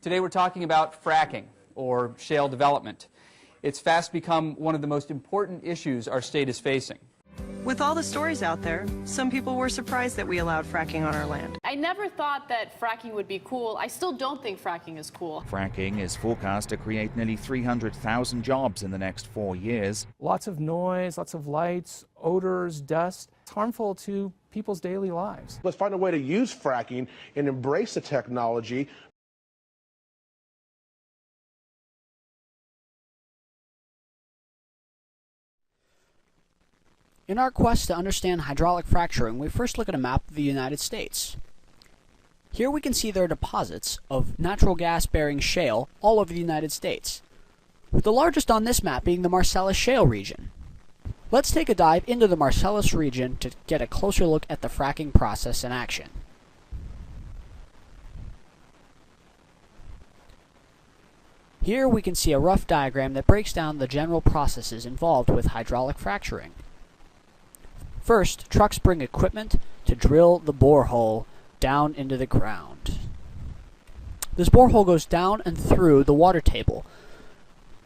Today we're talking about fracking, or shale development. It's fast become one of the most important issues our state is facing. With all the stories out there, some people were surprised that we allowed fracking on our land. I never thought that fracking would be cool. I still don't think fracking is cool. Fracking is forecast to create nearly 300,000 jobs in the next 4 years. Lots of noise, lots of lights, odors, dust. It's harmful to people's daily lives. Let's find a way to use fracking and embrace the technology. In our quest to understand hydraulic fracturing, we first look at a map of the United States. Here we can see there are deposits of natural gas-bearing shale all over the United States, with the largest on this map being the Marcellus Shale region. Let's take a dive into the Marcellus region to get a closer look at the fracking process in action. Here we can see a rough diagram that breaks down the general processes involved with hydraulic fracturing. First, trucks bring equipment to drill the borehole down into the ground. This borehole goes down and through the water table.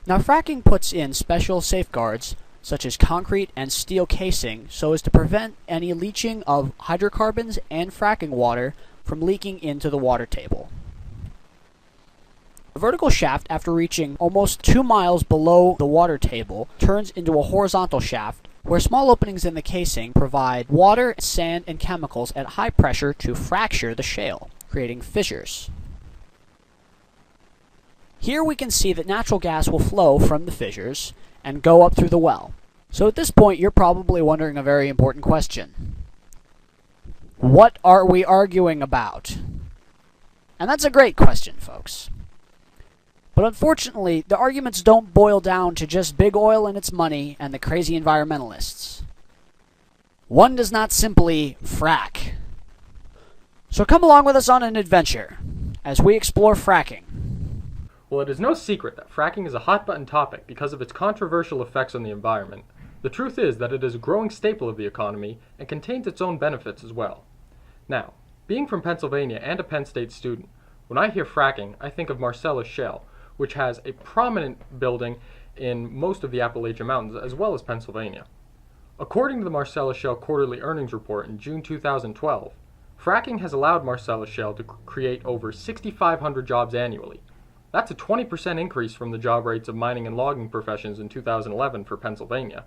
Now, fracking puts in special safeguards such as concrete and steel casing so as to prevent any leaching of hydrocarbons and fracking water from leaking into the water table. The vertical shaft, after reaching almost 2 miles below the water table, turns into a horizontal shaft where small openings in the casing provide water, sand, and chemicals at high pressure to fracture the shale, creating fissures. Here we can see that natural gas will flow from the fissures and go up through the well. So at this point, you're probably wondering a very important question. What are we arguing about? And that's a great question, folks. But unfortunately, the arguments don't boil down to just big oil and its money and the crazy environmentalists. One does not simply frack. So come along with us on an adventure as we explore fracking. Well, it is no secret that fracking is a hot-button topic because of its controversial effects on the environment. The truth is that it is a growing staple of the economy and contains its own benefits as well. Now, being from Pennsylvania and a Penn State student, when I hear fracking, I think of Marcellus Shale, which has a prominent building in most of the Appalachian Mountains, as well as Pennsylvania. According to the Marcellus Shale Quarterly Earnings Report in June 2012, fracking has allowed Marcellus Shale to create over 6,500 jobs annually. That's a 20% increase from the job rates of mining and logging professions in 2011 for Pennsylvania.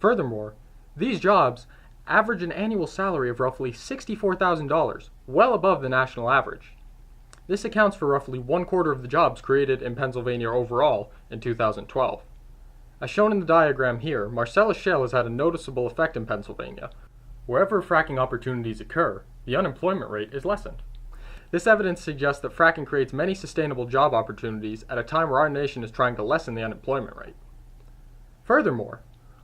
Furthermore, these jobs average an annual salary of roughly $64,000, well above the national average. This accounts for roughly 1/4 of the jobs created in Pennsylvania overall in 2012. As shown in the diagram here, Marcellus Shale has had a noticeable effect in Pennsylvania. Wherever fracking opportunities occur, the unemployment rate is lessened. This evidence suggests that fracking creates many sustainable job opportunities at a time where our nation is trying to lessen the unemployment rate. Furthermore,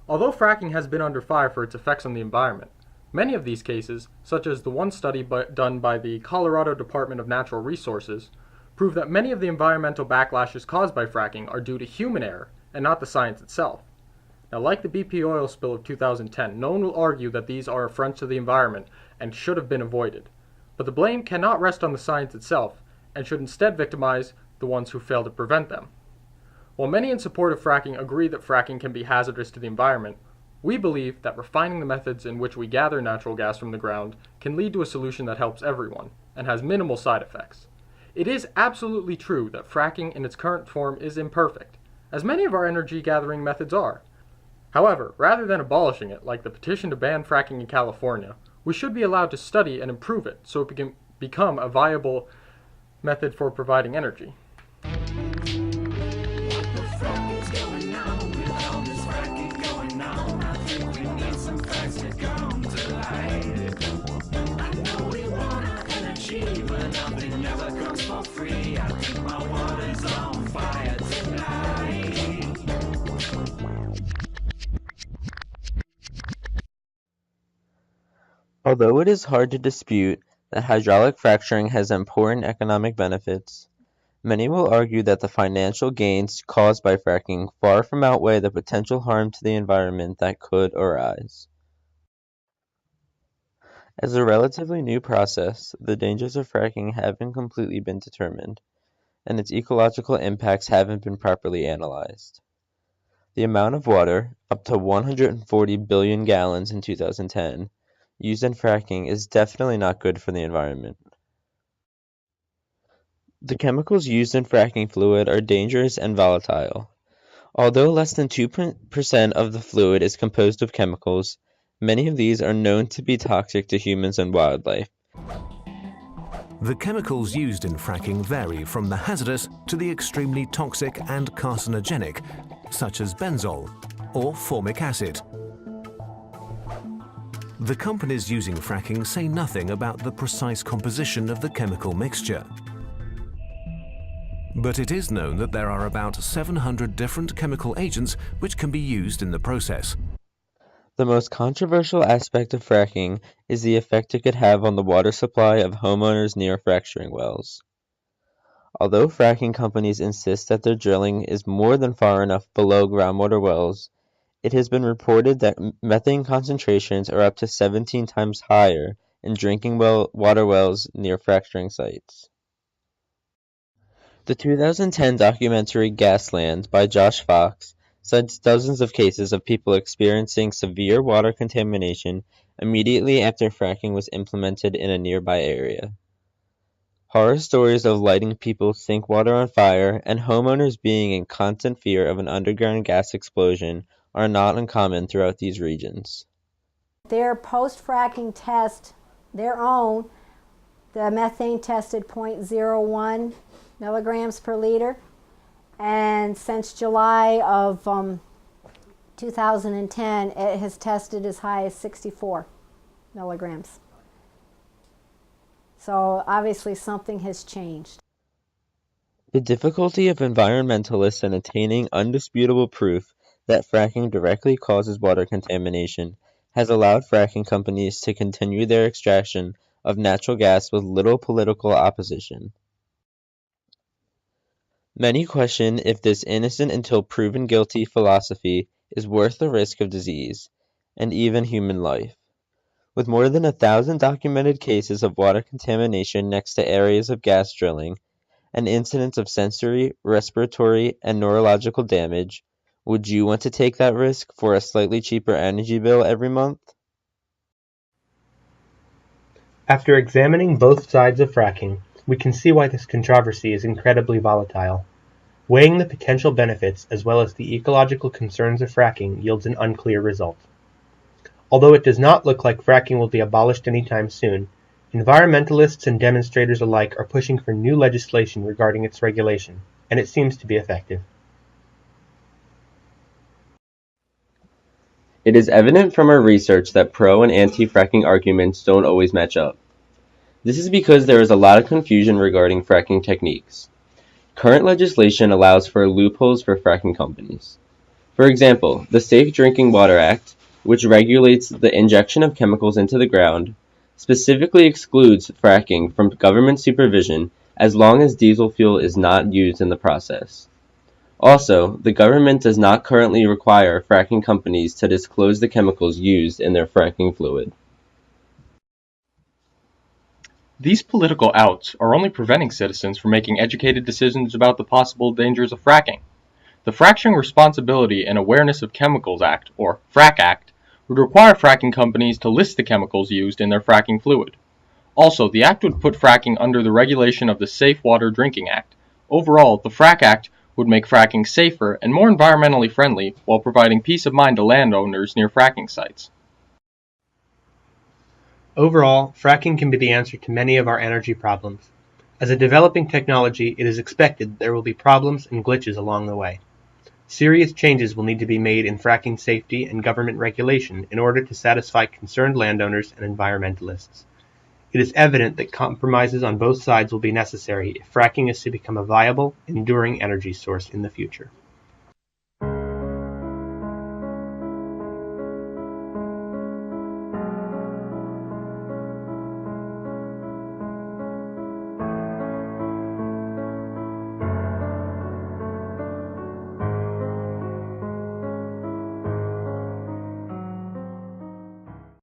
although fracking has been under fire for its effects on the environment, many of these cases, such as the one study done by the Colorado Department of Natural Resources, prove that many of the environmental backlashes caused by fracking are due to human error and not the science itself. Now, like the BP oil spill of 2010, no one will argue that these are affronts to the environment and should have been avoided. But the blame cannot rest on the science itself and should instead victimize the ones who fail to prevent them. While many in support of fracking agree that fracking can be hazardous to the environment, we believe that refining the methods in which we gather natural gas from the ground can lead to a solution that helps everyone and has minimal side effects. It is absolutely true that fracking in its current form is imperfect, as many of our energy gathering methods are. However, rather than abolishing it, like the petition to ban fracking in California, we should be allowed to study and improve it so it can become a viable method for providing energy. Although it is hard to dispute that hydraulic fracturing has important economic benefits, many will argue that the financial gains caused by fracking far from outweigh the potential harm to the environment that could arise. As a relatively new process, the dangers of fracking haven't completely been determined, and its ecological impacts haven't been properly analyzed. The amount of water, up to 140 billion gallons in 2010, used in fracking is definitely not good for the environment. The chemicals used in fracking fluid are dangerous and volatile. Although less than 2% of the fluid is composed of chemicals, many of these are known to be toxic to humans and wildlife. The chemicals used in fracking vary from the hazardous to the extremely toxic and carcinogenic, such as benzol or formic acid. The companies using fracking say nothing about the precise composition of the chemical mixture. But it is known that there are about 700 different chemical agents which can be used in the process. The most controversial aspect of fracking is the effect it could have on the water supply of homeowners near fracturing wells. Although fracking companies insist that their drilling is more than far enough below groundwater wells, it has been reported that methane concentrations are up to 17 times higher in drinking water wells near fracturing sites. The 2010 documentary Gasland by Josh Fox cites dozens of cases of people experiencing severe water contamination immediately after fracking was implemented in a nearby area. Horror stories of lighting people's sink water on fire and homeowners being in constant fear of an underground gas explosion are not uncommon throughout these regions. Their post-fracking test, their own, the methane tested 0.01 milligrams per liter, and since July of 2010 it has tested as high as 64 milligrams. So obviously something has changed. The difficulty of environmentalists in attaining undisputable proof that fracking directly causes water contamination has allowed fracking companies to continue their extraction of natural gas with little political opposition. Many question if this innocent until proven guilty philosophy is worth the risk of disease, and even human life. With more than 1,000 documented cases of water contamination next to areas of gas drilling, and incidents of sensory, respiratory, and neurological damage, would you want to take that risk for a slightly cheaper energy bill every month? After examining both sides of fracking, we can see why this controversy is incredibly volatile. Weighing the potential benefits as well as the ecological concerns of fracking yields an unclear result. Although it does not look like fracking will be abolished anytime soon, environmentalists and demonstrators alike are pushing for new legislation regarding its regulation, and it seems to be effective. It is evident from our research that pro and anti-fracking arguments don't always match up. This is because there is a lot of confusion regarding fracking techniques. Current legislation allows for loopholes for fracking companies. For example, the Safe Drinking Water Act, which regulates the injection of chemicals into the ground, specifically excludes fracking from government supervision as long as diesel fuel is not used in the process. Also, the government does not currently require fracking companies to disclose the chemicals used in their fracking fluid. These political outs are only preventing citizens from making educated decisions about the possible dangers of fracking. The Fracturing Responsibility and Awareness of Chemicals Act, or FRAC Act, would require fracking companies to list the chemicals used in their fracking fluid. Also, the act would put fracking under the regulation of the Safe Water Drinking Act. Overall, the FRAC Act would make fracking safer and more environmentally friendly while providing peace of mind to landowners near fracking sites. Overall, fracking can be the answer to many of our energy problems. As a developing technology, it is expected there will be problems and glitches along the way. Serious changes will need to be made in fracking safety and government regulation in order to satisfy concerned landowners and environmentalists. It is evident that compromises on both sides will be necessary if fracking is to become a viable, enduring energy source in the future.